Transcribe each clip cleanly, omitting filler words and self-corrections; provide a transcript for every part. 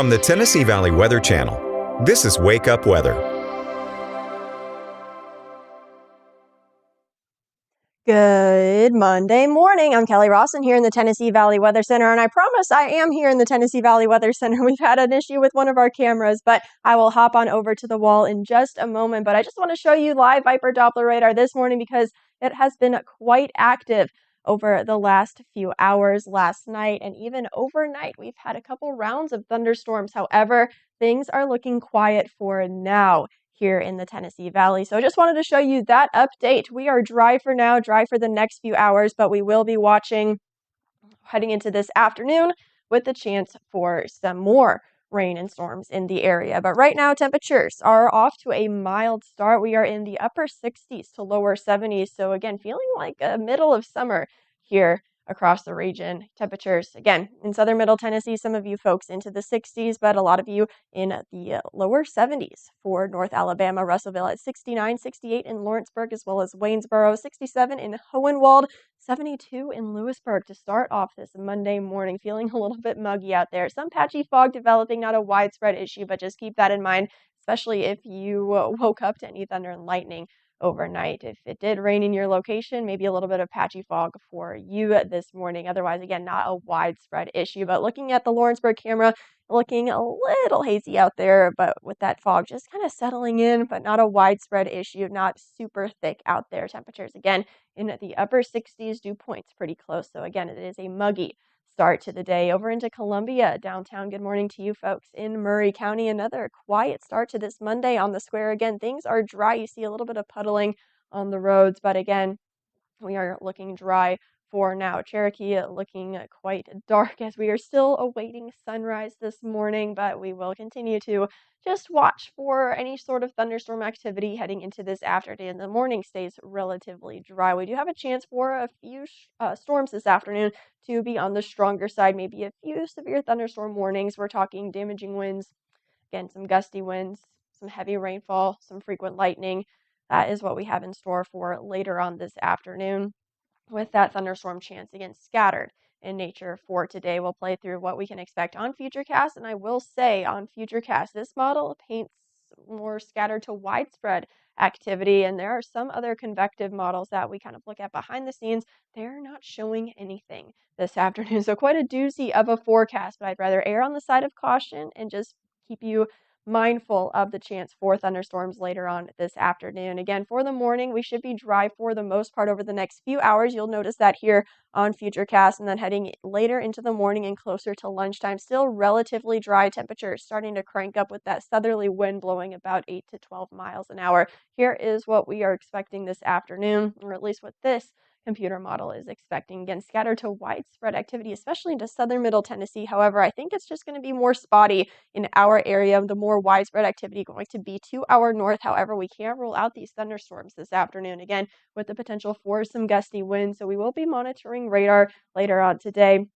From the Tennessee Valley Weather Channel, this is Wake Up Weather. Good Monday morning. I'm Kelly Rawson here in the Tennessee Valley Weather Center, and I promise I am here in the Tennessee Valley Weather Center. We've had an issue with one of our cameras, but I will hop on over to the wall in just a moment. But I just want to show you live Viper Doppler radar this morning because it has been quite active over the last few hours, last night, and even overnight. We've had a couple rounds of thunderstorms. However, things are looking quiet for now here in the Tennessee Valley. So I just wanted to show you that update. We are dry for now, dry for the next few hours, but we will be watching heading into this afternoon with the chance for some more rain and storms in the area. But right now, temperatures are off to a mild start. We are in the upper 60s to lower 70s. So again, feeling like a middle of summer here across the region. Temperatures, again, in southern middle Tennessee, some of you folks into the 60s, but a lot of you in the lower 70s for North Alabama. Russellville at 69, 68 in Lawrenceburg, as well as Waynesboro, 67 in Hohenwald, 72 in Lewisburg to start off this Monday morning. Feeling a little bit muggy out there. Some patchy fog developing, not a widespread issue, but just keep that in mind, especially if you woke up to any thunder and lightning overnight. If it did rain in your location, maybe a little bit of patchy fog for you this morning. Otherwise, again, not a widespread issue. But looking at the Lawrenceburg camera, looking a little hazy out there, but with that fog just kind of settling in, but not a widespread issue, not super thick out there. Temperatures, again, in the upper 60s, dew points pretty close. So again, it is a muggy start to the day. Over into Columbia, downtown. Good morning to you folks in Murray County. Another quiet start to this Monday on the square. Again, things are dry. You see a little bit of puddling on the roads, but again, we are looking dry for now. Cherokee looking quite dark as we are still awaiting sunrise this morning, but we will continue to just watch for any sort of thunderstorm activity heading into this afternoon. The morning stays relatively dry. We do have a chance for a few storms this afternoon to be on the stronger side, maybe a few severe thunderstorm warnings. We're talking damaging winds, again, some gusty winds, some heavy rainfall, some frequent lightning. That is what we have in store for later on this afternoon. With that thunderstorm chance, again, scattered in nature for today. We'll play through what we can expect on Futurecast, and I will say on Futurecast, this model paints more scattered to widespread activity, and there are some other convective models that we kind of look at behind the scenes. They're not showing anything this afternoon, so quite a doozy of a forecast, but I'd rather err on the side of caution and just keep you mindful of the chance for thunderstorms later on this afternoon. Again, for the morning, we should be dry for the most part over the next few hours. You'll notice that here on Futurecast, and then heading later into the morning and closer to lunchtime, still relatively dry. Temperatures starting to crank up with that southerly wind blowing about 8 to 12 miles an hour. Here is what we are expecting this afternoon, or at least what this computer model is expecting. Again, scattered to widespread activity, especially into southern middle Tennessee. However, I think it's just going to be more spotty in our area. The more widespread activity going to be to our north. However, we can't rule out these thunderstorms this afternoon, again, with the potential for some gusty winds. So we will be monitoring radar later on today.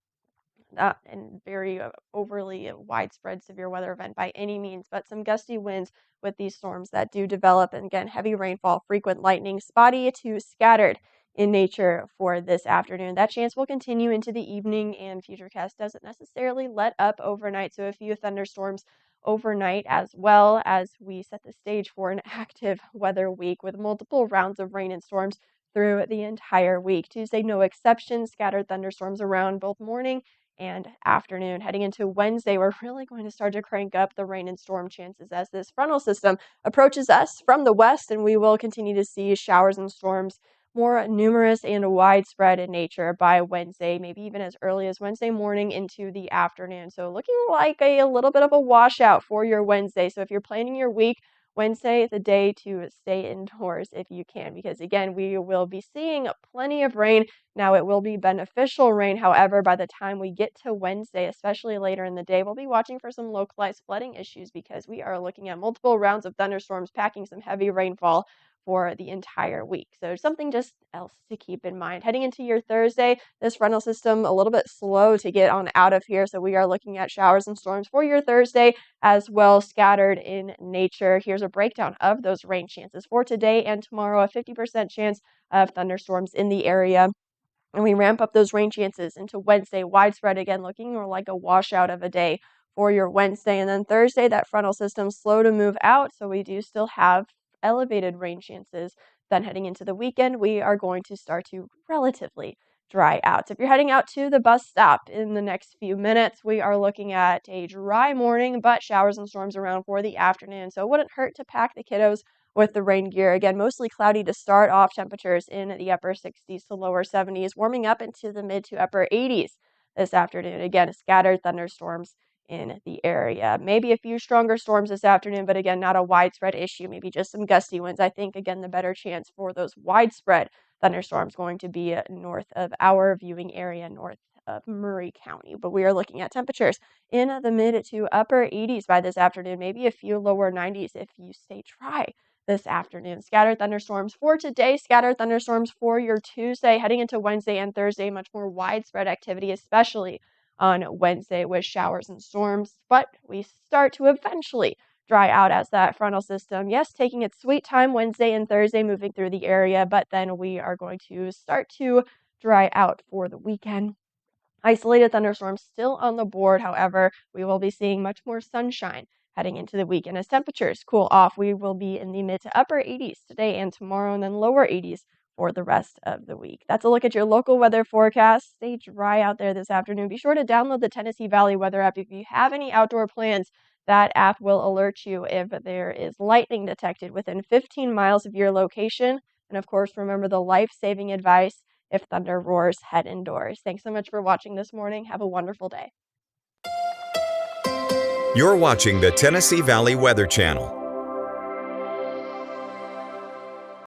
Not and very overly widespread severe weather event by any means, but some gusty winds with these storms that do develop. And again, heavy rainfall, frequent lightning, spotty to scattered in nature for this afternoon. That chance will continue into the evening, and Futurecast doesn't necessarily let up overnight. So a few thunderstorms overnight, as well as we set the stage for an active weather week with multiple rounds of rain and storms through the entire week. Tuesday, no exception, scattered thunderstorms around both morning and afternoon. Heading into Wednesday, we're really going to start to crank up the rain and storm chances as this frontal system approaches us from the west, and we will continue to see showers and storms more numerous and widespread in nature by Wednesday, maybe even as early as Wednesday morning into the afternoon. So looking like a little bit of a washout for your Wednesday. So if you're planning your week, Wednesday, the day to stay indoors if you can, because again, we will be seeing plenty of rain. Now, it will be beneficial rain. However, by the time we get to Wednesday, especially later in the day, we'll be watching for some localized flooding issues because we are looking at multiple rounds of thunderstorms packing some heavy rainfall for the entire week. So something just else to keep in mind. Heading into your Thursday, this frontal system a little bit slow to get on out of here. So we are looking at showers and storms for your Thursday as well, scattered in nature. Here's a breakdown of those rain chances for today and tomorrow. A 50% chance of thunderstorms in the area. And we ramp up those rain chances into Wednesday, widespread again, looking more like a washout of a day for your Wednesday. And then Thursday, that frontal system slow to move out, so we do still have elevated rain chances. Then heading into the weekend, we are going to start to relatively dry out. So if you're heading out to the bus stop in the next few minutes, we are looking at a dry morning, but showers and storms around for the afternoon. So it wouldn't hurt to pack the kiddos with the rain gear. Again, mostly cloudy to start off, temperatures in the upper 60s to lower 70s, warming up into the mid to upper 80s this afternoon. Again, scattered thunderstorms in the area. Maybe a few stronger storms this afternoon, but again, not a widespread issue. Maybe just some gusty winds. I think, again, the better chance for those widespread thunderstorms going to be north of our viewing area, north of Murray County. But we are looking at temperatures in the mid to upper 80s by this afternoon, maybe a few lower 90s if you stay dry this afternoon. Scattered thunderstorms for today, scattered thunderstorms for your Tuesday, heading into Wednesday and Thursday, much more widespread activity, especially on Wednesday with showers and storms. But we start to eventually dry out as that frontal system, yes, taking its sweet time Wednesday and Thursday, moving through the area, but then we are going to start to dry out for the weekend. Isolated thunderstorms still on the board. However, we will be seeing much more sunshine heading into the weekend as temperatures cool off. We will be in the mid to upper 80s today and tomorrow, and then lower 80s for the rest of the week. That's a look at your local weather forecast. Stay dry out there this afternoon. Be sure to download the Tennessee Valley Weather app. If you have any outdoor plans, that app will alert you if there is lightning detected within 15 miles of your location. And of course, remember the life-saving advice: if thunder roars, head indoors. Thanks so much for watching this morning. Have a wonderful day. You're watching the Tennessee Valley Weather Channel.